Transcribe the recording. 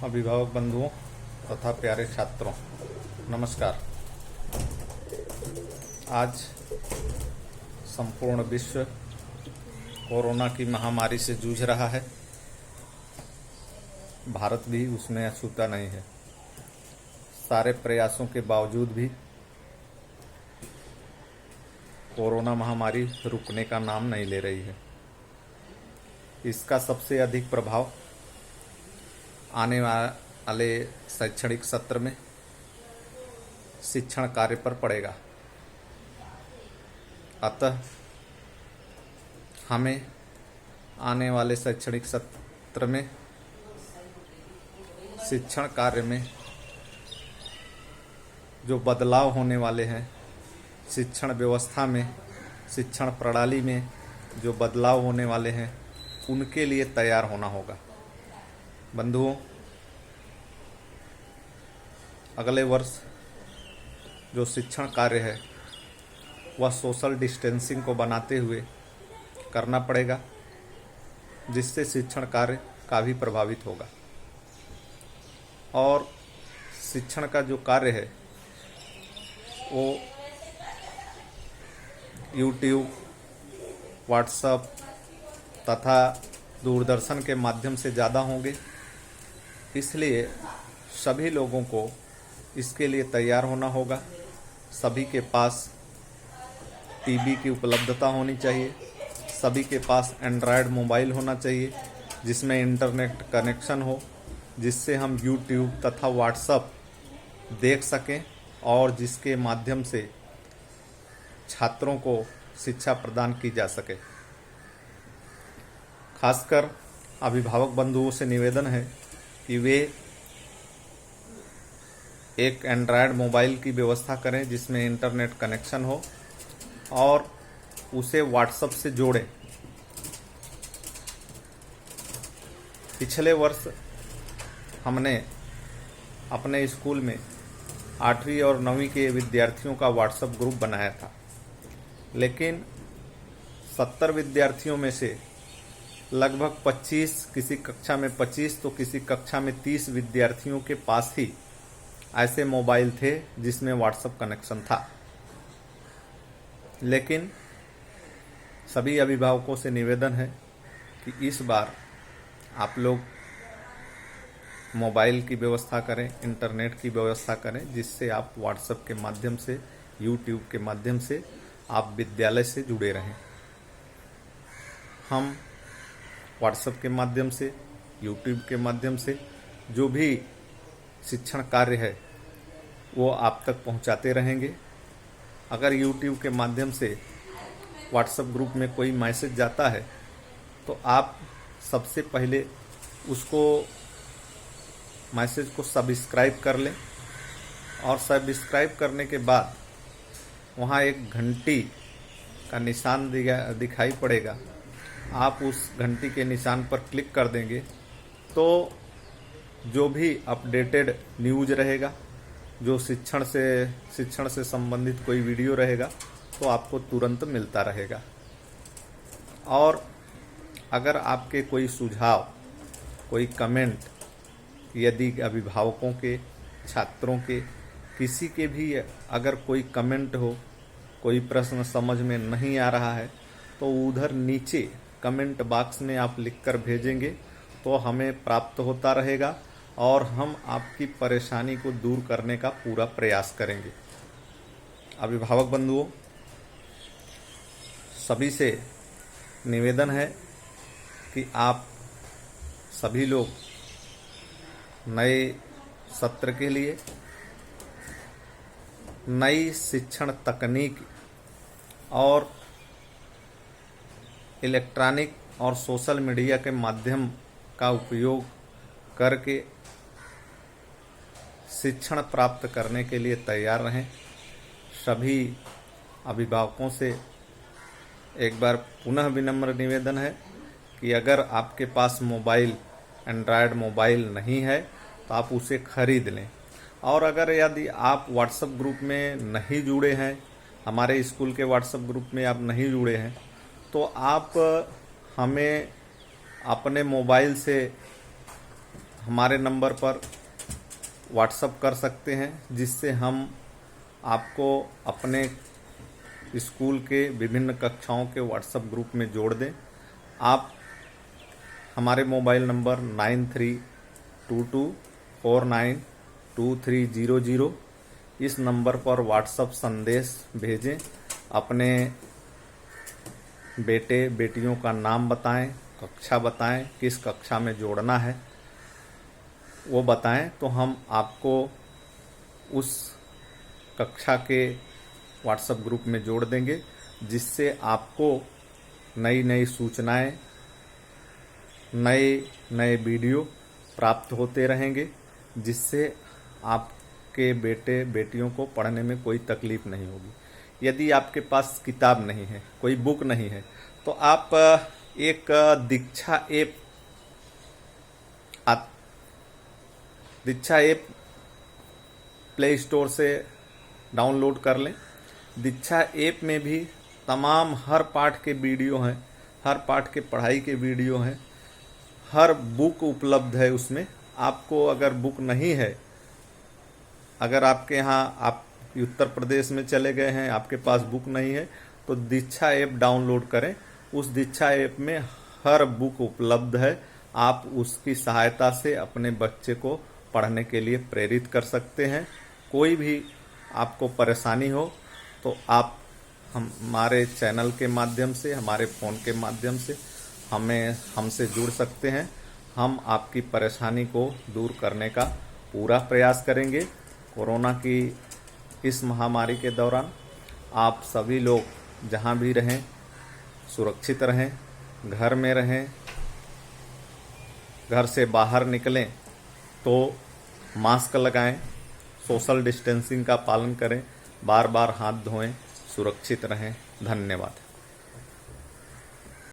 अभिभावक बंधुओं तथा प्यारे छात्रों, नमस्कार। आज संपूर्ण विश्व कोरोना की महामारी से जूझ रहा है। भारत भी उसमें अछूता नहीं है। सारे प्रयासों के बावजूद भी कोरोना महामारी रुकने का नाम नहीं ले रही है। इसका सबसे अधिक प्रभाव आने वाले शैक्षणिक सत्र में शिक्षण कार्य पर पड़ेगा। अतः हमें आने वाले शैक्षणिक सत्र में शिक्षण कार्य में जो बदलाव होने वाले हैं, शिक्षण व्यवस्था में, शिक्षण प्रणाली में जो बदलाव होने वाले हैं, उनके लिए तैयार होना होगा। बंधुओं, अगले वर्ष जो शिक्षण कार्य है वह सोशल डिस्टेंसिंग को बनाते हुए करना पड़ेगा, जिससे शिक्षण कार्य काफ़ी प्रभावित होगा। और शिक्षण का जो कार्य है वो यूट्यूब, व्हाट्सएप तथा दूरदर्शन के माध्यम से ज़्यादा होंगे। इसलिए सभी लोगों को इसके लिए तैयार होना होगा। सभी के पास टीवी की उपलब्धता होनी चाहिए। सभी के पास एंड्रॉयड मोबाइल होना चाहिए जिसमें इंटरनेट कनेक्शन हो, जिससे हम यूट्यूब तथा व्हाट्सएप देख सकें और जिसके माध्यम से छात्रों को शिक्षा प्रदान की जा सके। खासकर अभिभावक बंधुओं से निवेदन है कि वे एक एंड्रॉयड मोबाइल की व्यवस्था करें जिसमें इंटरनेट कनेक्शन हो और उसे व्हाट्सएप से जोड़ें। पिछले वर्ष हमने अपने स्कूल में 8वीं और 9वीं के विद्यार्थियों का व्हाट्सएप ग्रुप बनाया था, लेकिन 70 विद्यार्थियों में से लगभग 25, किसी कक्षा में 25 तो किसी कक्षा में 30 विद्यार्थियों के पास ही ऐसे मोबाइल थे जिसमें व्हाट्सएप कनेक्शन था। लेकिन सभी अभिभावकों से निवेदन है कि इस बार आप लोग मोबाइल की व्यवस्था करें, इंटरनेट की व्यवस्था करें, जिससे आप व्हाट्सएप के माध्यम से, यूट्यूब के माध्यम से आप विद्यालय से जुड़े रहें। हम व्हाट्सएप के माध्यम से, यूट्यूब के माध्यम से जो भी शिक्षण कार्य है वो आप तक पहुंचाते रहेंगे। अगर यूट्यूब के माध्यम से व्हाट्सएप ग्रुप में कोई मैसेज जाता है तो आप सबसे पहले उसको मैसेज को सब्सक्राइब कर लें और सब्सक्राइब करने के बाद वहाँ एक घंटी का निशान दिखाई पड़ेगा। आप उस घंटी के निशान पर क्लिक कर देंगे तो जो भी अपडेटेड न्यूज़ रहेगा, जो शिक्षण से संबंधित कोई वीडियो रहेगा तो आपको तुरंत मिलता रहेगा। और अगर आपके कोई सुझाव, कोई कमेंट, यदि अभिभावकों के, छात्रों के, किसी के भी अगर कोई कमेंट हो, कोई प्रश्न समझ में नहीं आ रहा है तो उधर नीचे कमेंट बॉक्स में आप लिखकर भेजेंगे तो हमें प्राप्त होता रहेगा और हम आपकी परेशानी को दूर करने का पूरा प्रयास करेंगे। अभिभावक बंधुओं, सभी से निवेदन है कि आप सभी लोग नए सत्र के लिए नई शिक्षण तकनीक और इलेक्ट्रॉनिक और सोशल मीडिया के माध्यम का उपयोग करके शिक्षण प्राप्त करने के लिए तैयार रहें। सभी अभिभावकों से एक बार पुनः विनम्र निवेदन है कि अगर आपके पास मोबाइल, एंड्रॉयड मोबाइल नहीं है तो आप उसे खरीद लें। और अगर यदि आप व्हाट्सएप ग्रुप में नहीं जुड़े हैं, हमारे स्कूल के व्हाट्सएप ग्रुप में आप नहीं जुड़े हैं, तो आप हमें अपने मोबाइल से हमारे नंबर पर व्हाट्सएप कर सकते हैं, जिससे हम आपको अपने स्कूल के विभिन्न कक्षाओं के व्हाट्सएप ग्रुप में जोड़ दें। आप हमारे मोबाइल नंबर 9322492300 इस नंबर पर व्हाट्सएप संदेश भेजें। अपने बेटे बेटियों का नाम बताएं, कक्षा बताएं, किस कक्षा में जोड़ना है वो बताएं, तो हम आपको उस कक्षा के व्हाट्सएप ग्रुप में जोड़ देंगे, जिससे आपको नई नई सूचनाएं, नए नए वीडियो प्राप्त होते रहेंगे, जिससे आपके बेटे बेटियों को पढ़ने में कोई तकलीफ नहीं होगी। यदि आपके पास किताब नहीं है, कोई बुक नहीं है, तो आप एक दीक्षा ऐप प्ले स्टोर से डाउनलोड कर लें। दीक्षा ऐप में भी तमाम हर पाठ के वीडियो हैं, हर पाठ के पढ़ाई के वीडियो हैं, हर बुक उपलब्ध है उसमें। आपको अगर बुक नहीं है, अगर आपके यहाँ आप उत्तर प्रदेश में चले गए हैं, आपके पास बुक नहीं है, तो दीक्षा ऐप डाउनलोड करें। उस दीक्षा ऐप में हर बुक उपलब्ध है। आप उसकी सहायता से अपने बच्चे को पढ़ने के लिए प्रेरित कर सकते हैं। कोई भी आपको परेशानी हो तो आप हमारे चैनल के माध्यम से, हमारे फ़ोन के माध्यम से हमसे जुड़ सकते हैं। हम आपकी परेशानी को दूर करने का पूरा प्रयास करेंगे। कोरोना की इस महामारी के दौरान आप सभी लोग जहां भी रहें सुरक्षित रहें, घर में रहें। घर से बाहर निकलें तो मास्क लगाएं, सोशल डिस्टेंसिंग का पालन करें, बार बार हाथ धोएं, सुरक्षित रहें। धन्यवाद।